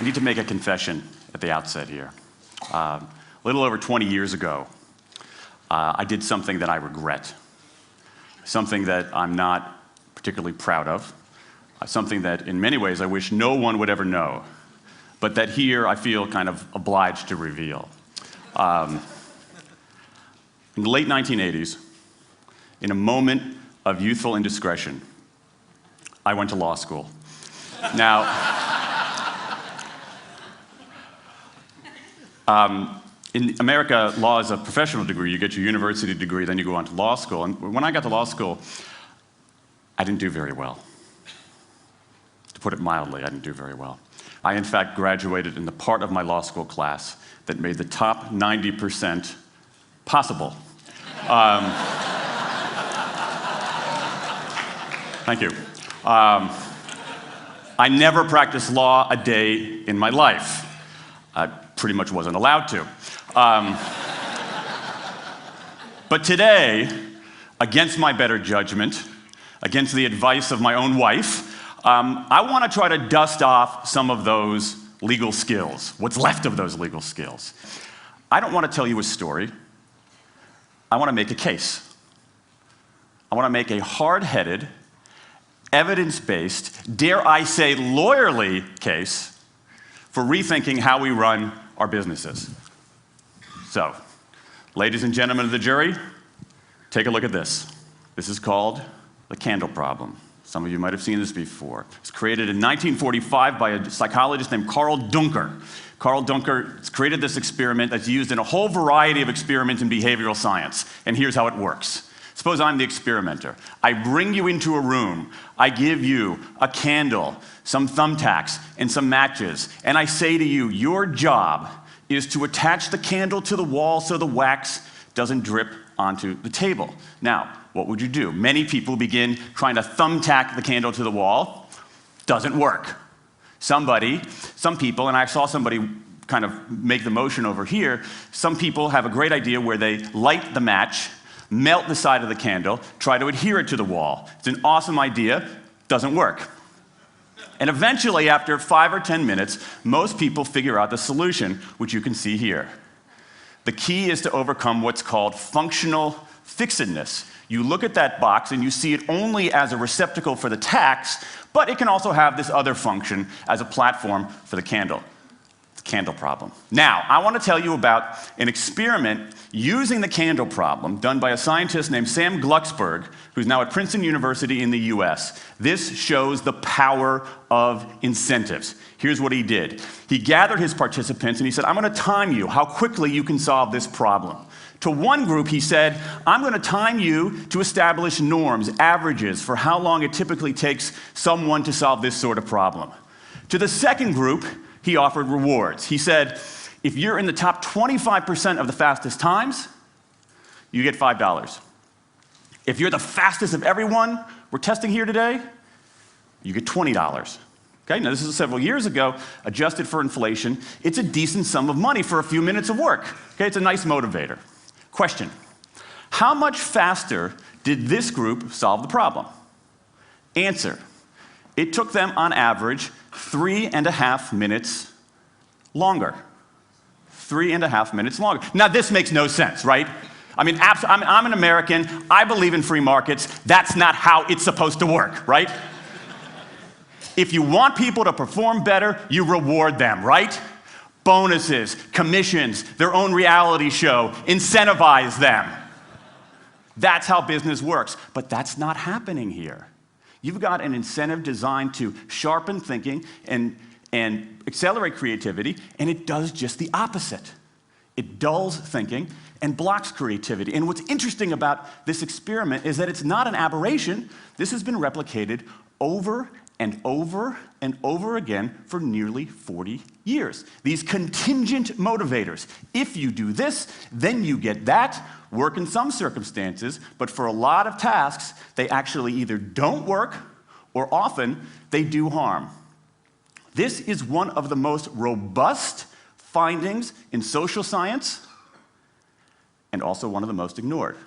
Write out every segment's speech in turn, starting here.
need to make a confession at the outset here. A little over 20 years ago, I did something that I regret, something that I'm not particularly proud of, something that in many ways I wish no one would ever know, but that here I feel kind of obliged to reveal. In the late 1980s, in a moment of youthful indiscretion, I went to law school. Now, in America, law is a professional degree. You get your university degree, then you go on to law school. And when I got to law school, I didn't do very well. To put it mildly, I didn't do very well. I, in fact, graduated in the part of my law school class that made the top 90% possible. Thank you. I never practiced law a day in my life. I pretty much wasn't allowed to. But today, against my better judgment, against the advice of my own wife, I want to try to dust off some of those legal skills, what's left of those legal skills. I don't want to tell you a story. I want to make a case. I want to make a hard-headed, evidence-based, dare I say lawyerly case for rethinking how we run our businesses. So, ladies and gentlemen of the jury, take a look at this. This is called the candle problem. Some of you might have seen this before. It was created in 1945 by a psychologist named Carl Duncker. Carl Duncker has created this experiment that's used in a whole variety of experiments in behavioral science. And here's how it works. Suppose I'm the experimenter. I bring you into a room. I give you a candle, some thumbtacks, and some matches. And I say to you, your job is to attach the candle to the wall so the wax doesn't drip onto the table. Now, what would you do? Many people begin trying to thumbtack the candle to the wall. Doesn't work. Some people, and I saw somebody kind of make the motion over here, some people have a great idea where they light the match, melt the side of the candle, try to adhere it to the wall. It's an awesome idea, doesn't work. And eventually, after 5 or 10 minutes, most people figure out the solution, which you can see here. The key is to overcome what's called functional fixedness. You look at that box and you see it only as a receptacle for the tacks, but it can also have this other function as a platform for the candle. The candle problem. Now, I want to tell you about an experiment using the candle problem done by a scientist named Sam Glucksberg, who's now at Princeton University in the US. This shows the power of incentives. Here's what he did. He gathered his participants and he said, I'm going to time you how quickly you can solve this problem. To one group, he said, I'm going to time you to establish norms, averages, for how long it typically takes someone to solve this sort of problem. To the second group, he offered rewards. He said, if you're in the top 25% of the fastest times, you get $5. If you're the fastest of everyone we're testing here today, you get $20. Okay, now this is several years ago, adjusted for inflation. It's a decent sum of money for a few minutes of work. Okay, it's a nice motivator. Question, how much faster did this group solve the problem? Answer, it took them on average 3.5 minutes longer. 3.5 minutes longer. Now this makes no sense, right? I mean, I'm an American, I believe in free markets, that's not how it's supposed to work, right? If you want people to perform better, you reward them, right? Bonuses, commissions, their own reality show, incentivize them. That's how business works, but that's not happening here. You've got an incentive designed to sharpen thinking and accelerate creativity, and it does just the opposite. It dulls thinking and blocks creativity. And what's interesting about this experiment is that it's not an aberration. This has been replicated over and over and over again for nearly 40 years. These contingent motivators. If you do this, then you get that, work in some circumstances, but for a lot of tasks, they actually either don't work or often they do harm. This is one of the most robust findings in social science and also one of the most ignored.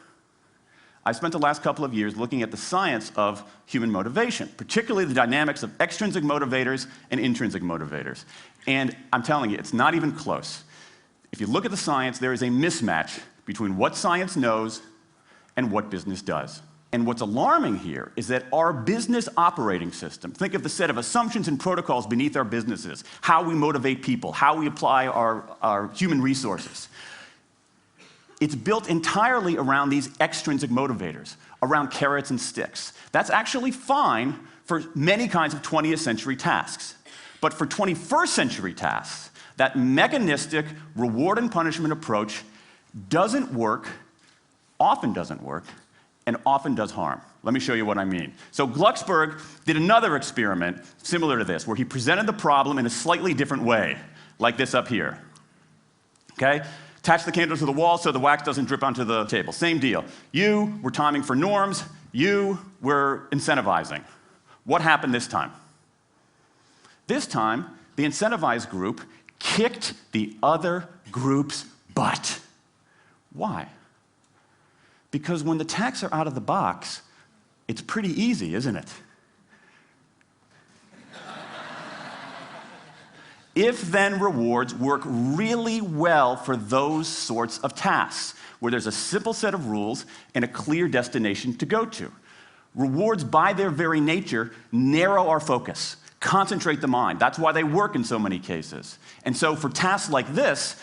I spent the last couple of years looking at the science of human motivation, particularly the dynamics of extrinsic motivators and intrinsic motivators. And I'm telling you, it's not even close. If you look at the science, there is a mismatch between what science knows and what business does. And what's alarming here is that our business operating system, think of the set of assumptions and protocols beneath our businesses, how we motivate people, how we apply our human resources. It's built entirely around these extrinsic motivators, around carrots and sticks. That's actually fine for many kinds of 20th century tasks. But for 21st century tasks, that mechanistic reward and punishment approach doesn't work, often doesn't work, and often does harm. Let me show you what I mean. So Glucksberg did another experiment similar to this, where he presented the problem in a slightly different way, like this up here. Okay? Attach the candle to the wall so the wax doesn't drip onto the table. Same deal. You were timing for norms. You were incentivizing. What happened this time? This time, the incentivized group kicked the other group's butt. Why? Because when the tacks are out of the box, it's pretty easy, isn't it? If-then rewards work really well for those sorts of tasks, where there's a simple set of rules and a clear destination to go to. Rewards, by their very nature, narrow our focus, concentrate the mind. That's why they work in so many cases. And so for tasks like this,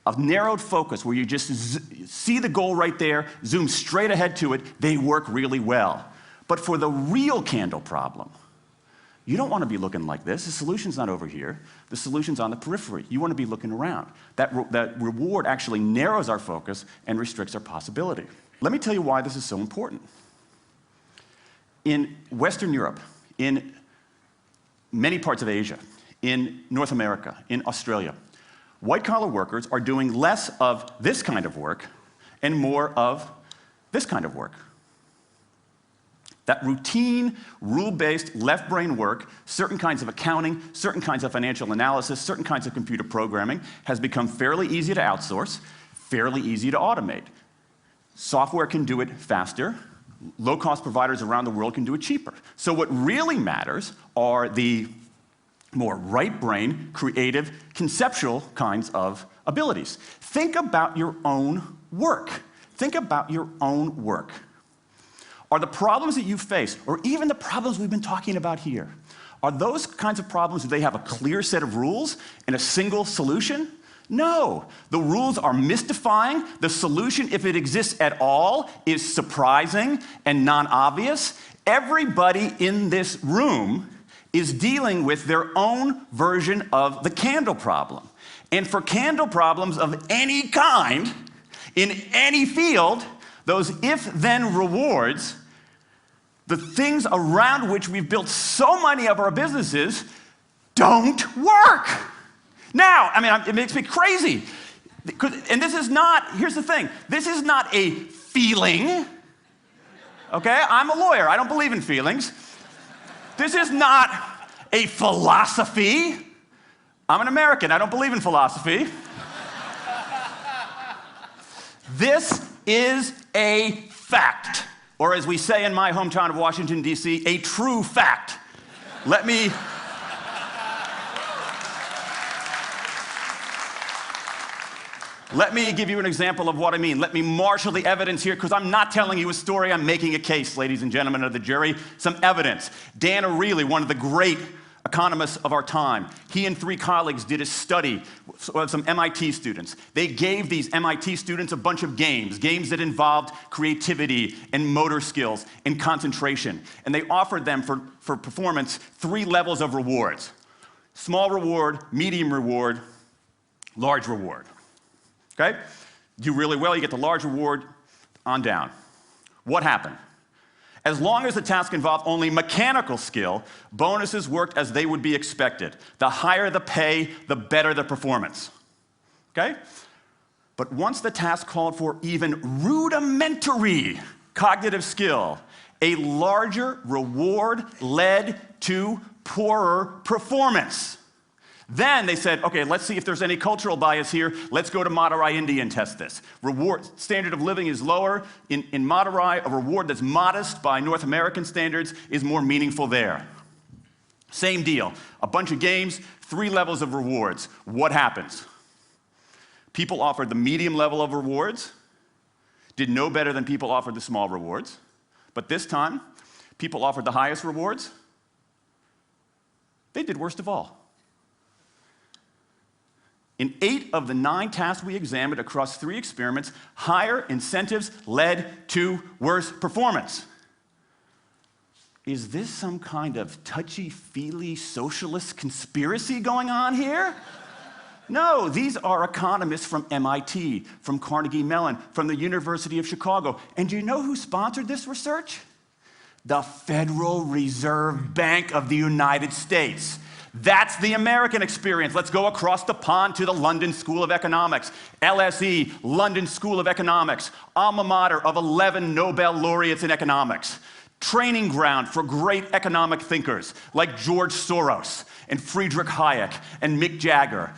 a narrowed focus where you just see the goal right there, zoom straight ahead to it, they work really well. But for the real candle problem, you don't want to be looking like this. The solution's not over here. The solution's on the periphery. You want to be looking around. That reward actually narrows our focus and restricts our possibility. Let me tell you why this is so important. In Western Europe, in many parts of Asia, in North America, in Australia, white-collar workers are doing less of this kind of work and more of this kind of work. That routine, rule-based, left-brain work, certain kinds of accounting, certain kinds of financial analysis, certain kinds of computer programming, has become fairly easy to outsource, fairly easy to automate. Software can do it faster. Low-cost providers around the world can do it cheaper. So what really matters are the more right-brain, creative, conceptual kinds of abilities. Think about your own work. Think about your own work. Are the problems that you face, or even the problems we've been talking about here, are those kinds of problems, do they have a clear set of rules and a single solution? No. The rules are mystifying. The solution, if it exists at all, is surprising and non-obvious. Everybody in this room is dealing with their own version of the candle problem. And for candle problems of any kind, in any field, those if-then rewards, the things around which we've built so many of our businesses, don't work. Now, I mean, it makes me crazy. And this is not, here's the thing, this is not a feeling, okay? I'm a lawyer, I don't believe in feelings. This is not a philosophy. I'm an American, I don't believe in philosophy. This is a fact, or as we say in my hometown of Washington, D.C., a true fact. Let me give you an example of what I mean. Let me marshal the evidence here, because I'm not telling you a story, I'm making a case, ladies and gentlemen of the jury. Some evidence. Dan Ariely, one of the great economists of our time, he and 3 colleagues did a study of some MIT students. They gave these MIT students a bunch of games that involved creativity and motor skills and concentration. And they offered them for performance 3 levels of rewards. Small reward, medium reward, large reward. Okay? Do really well, you get the large reward, on down. What happened? As long as the task involved only mechanical skill, bonuses worked as they would be expected. The higher the pay, the better the performance. Okay? But once the task called for even rudimentary cognitive skill, a larger reward led to poorer performance. Then they said, okay, let's see if there's any cultural bias here. Let's go to Madurai, India and test this. Standard of living is lower. In Madurai, a reward that's modest by North American standards is more meaningful there. Same deal. A bunch of games, 3 levels of rewards. What happens? People offered the medium level of rewards, did no better than people offered the small rewards. But this time, people offered the highest rewards. They did worst of all. In 8 of the 9 tasks we examined across 3 experiments, higher incentives led to worse performance. Is this some kind of touchy-feely socialist conspiracy going on here? No, these are economists from MIT, from Carnegie Mellon, from the University of Chicago. And do you know who sponsored this research? The Federal Reserve Bank of the United States. That's the American experience. Let's go across the pond to the London School of Economics. LSE, London School of Economics, alma mater of 11 Nobel laureates in economics. Training ground for great economic thinkers like George Soros and Friedrich Hayek and Mick Jagger.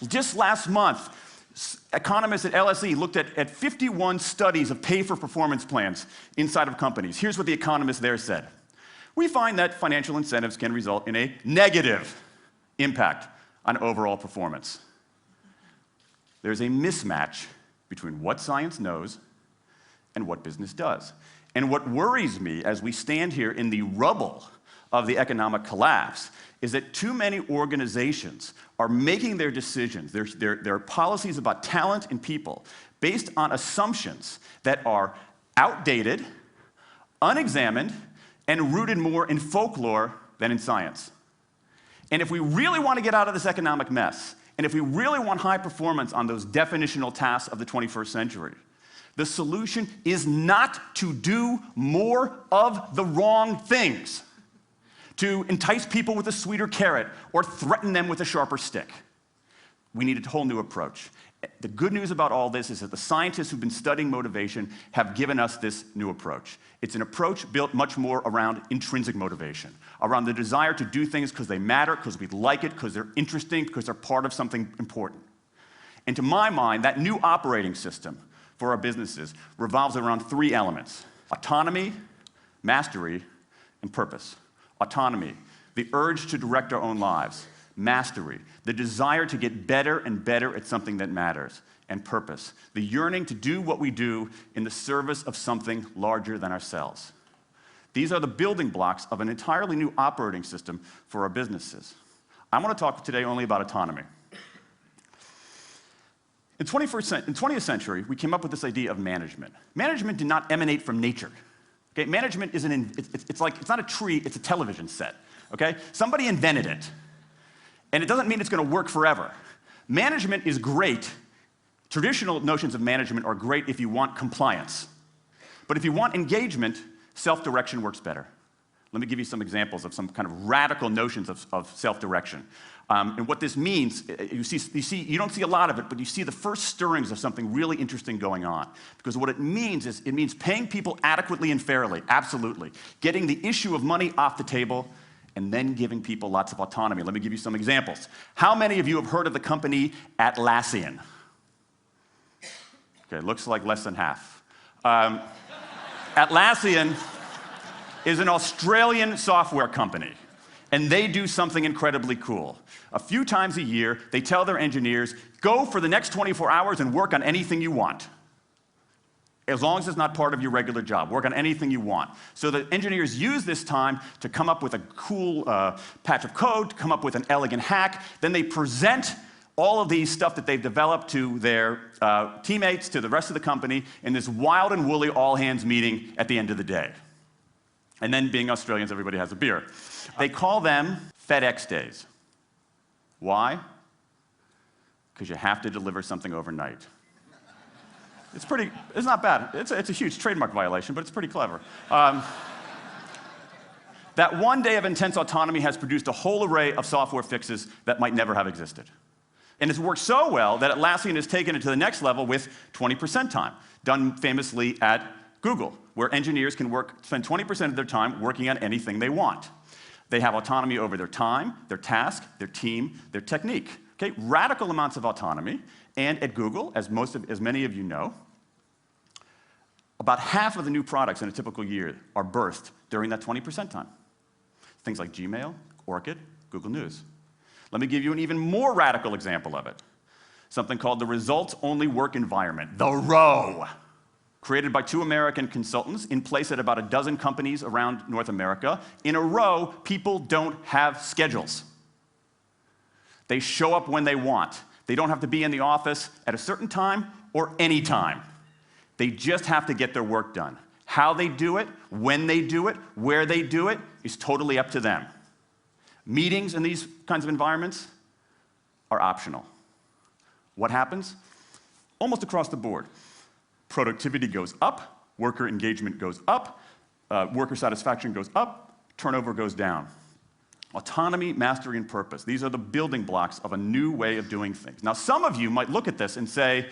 Just last month, economists at LSE looked at 51 studies of pay-for-performance plans inside of companies. Here's what the economists there said. We find that financial incentives can result in a negative impact on overall performance. There's a mismatch between what science knows and what business does. And what worries me as we stand here in the rubble of the economic collapse is that too many organizations are making their decisions, their policies about talent and people, based on assumptions that are outdated, unexamined, and rooted more in folklore than in science. And if we really want to get out of this economic mess, and if we really want high performance on those definitional tasks of the 21st century, the solution is not to do more of the wrong things, to entice people with a sweeter carrot or threaten them with a sharper stick. We need a whole new approach. The good news about all this is that the scientists who've been studying motivation have given us this new approach. It's an approach built much more around intrinsic motivation, around the desire to do things because they matter, because we like it, because they're interesting, because they're part of something important. And to my mind, that new operating system for our businesses revolves around 3 elements: autonomy, mastery, and purpose. Autonomy, the urge to direct our own lives. Mastery, the desire to get better and better at something that matters. And purpose, the yearning to do what we do in the service of something larger than ourselves. These are the building blocks of an entirely new operating system for our businesses. I want to talk today only about autonomy. In the 20th century, we came up with this idea of management. Management did not emanate from nature. Okay? Management isn't, it's not a tree, it's a television set. Okay? Somebody invented it. And it doesn't mean it's going to work forever. Management is great. Traditional notions of management are great if you want compliance. But if you want engagement, self-direction works better. Let me give you some examples of some kind of radical notions of self-direction. And what this means, you don't see a lot of it, but you see the first stirrings of something really interesting going on. Because what it means is, it means paying people adequately and fairly, absolutely. Getting the issue of money off the table, and then giving people lots of autonomy. Let me give you some examples. How many of you have heard of the company Atlassian? Okay, looks like less than half. Atlassian is an Australian software company, and they do something incredibly cool. A few times a year, they tell their engineers, go for the next 24 hours and work on anything you want. As long as it's not part of your regular job. Work on anything you want. So the engineers use this time to come up with a cool patch of code, to come up with an elegant hack. Then they present all of these stuff that they've developed to their teammates, to the rest of the company, in this wild and woolly all-hands meeting at the end of the day. And then, being Australians, everybody has a beer. They call them FedEx days. Why? Because you have to deliver something overnight. It's not bad. It's a huge trademark violation, but it's pretty clever. That one day of intense autonomy has produced a whole array of software fixes that might never have existed. And it's worked so well that Atlassian has taken it to the next level with 20% time, done famously at Google, where engineers can spend 20% of their time working on anything they want. They have autonomy over their time, their task, their team, their technique. Okay? Radical amounts of autonomy. And at Google, as many of you know, about half of the new products in a typical year are birthed during that 20% time. Things like Gmail, Orchid, Google News. Let me give you an even more radical example of it. Something called the results-only work environment, the ROW, created by 2 American consultants in place at about a dozen companies around North America. In a ROW, people don't have schedules. They show up when they want. They don't have to be in the office at a certain time or any time. They just have to get their work done. How they do it, when they do it, where they do it, is totally up to them. Meetings in these kinds of environments are optional. What happens? Almost across the board. Productivity goes up, worker engagement goes up, worker satisfaction goes up, turnover goes down. Autonomy, mastery, and purpose. These are the building blocks of a new way of doing things. Now, some of you might look at this and say,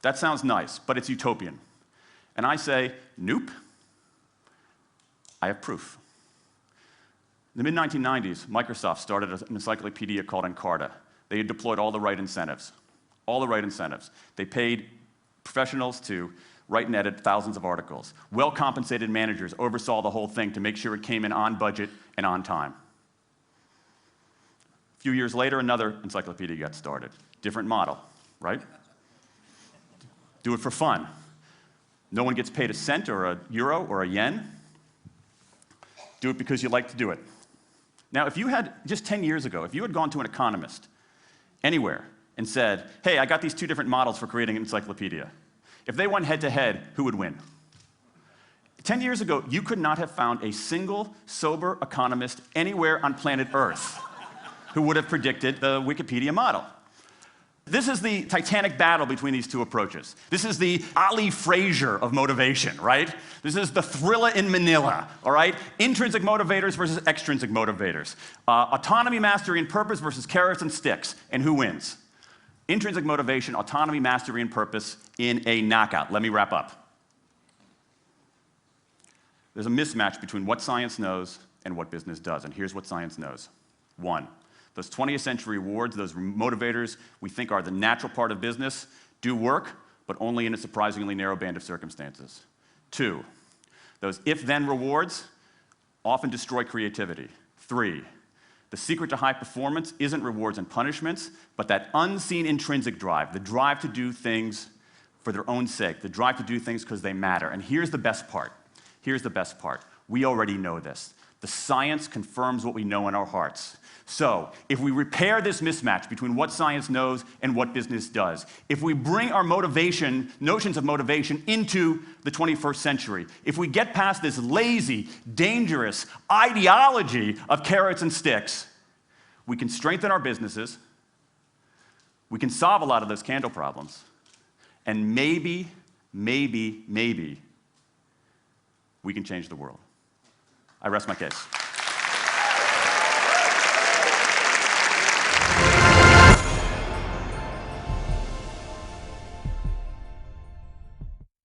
that sounds nice, but it's utopian. And I say, nope. I have proof. In the mid-1990s, Microsoft started an encyclopedia called Encarta. They had deployed all the right incentives. All the right incentives. They paid professionals to write and edit thousands of articles. Well-compensated managers oversaw the whole thing to make sure it came in on budget and on time. A few years later, another encyclopedia got started. Different model, right? Do it for fun. No one gets paid a cent or a euro or a yen. Do it because you like to do it. Now, if you had, just 10 years ago, if you had gone to an economist anywhere and said, hey, I got these 2 different models for creating an encyclopedia. If they went head-to-head, who would win? 10 years ago, you could not have found a single sober economist anywhere on planet Earth who would have predicted the Wikipedia model. This is the titanic battle between these 2 approaches. This is the Ali Frazier of motivation, right? This is the thriller in Manila, all right? Intrinsic motivators versus extrinsic motivators. Autonomy, mastery, and purpose versus carrots and sticks. And who wins? Intrinsic motivation, autonomy, mastery, and purpose in a knockout. Let me wrap up. There's a mismatch between what science knows and what business does, and here's what science knows. 1, those 20th century rewards, those motivators we think are the natural part of business, do work, but only in a surprisingly narrow band of circumstances. 2, those if-then rewards often destroy creativity. 3, the secret to high performance isn't rewards and punishments, but that unseen intrinsic drive, the drive to do things for their own sake, the drive to do things because they matter. And here's the best part. Here's the best part. We already know this. The science confirms what we know in our hearts. So, if we repair this mismatch between what science knows and what business does, if we bring our motivation, notions of motivation, into the 21st century, if we get past this lazy, dangerous ideology of carrots and sticks, we can strengthen our businesses, we can solve a lot of those candle problems, and maybe, we can change the world. I rest my case.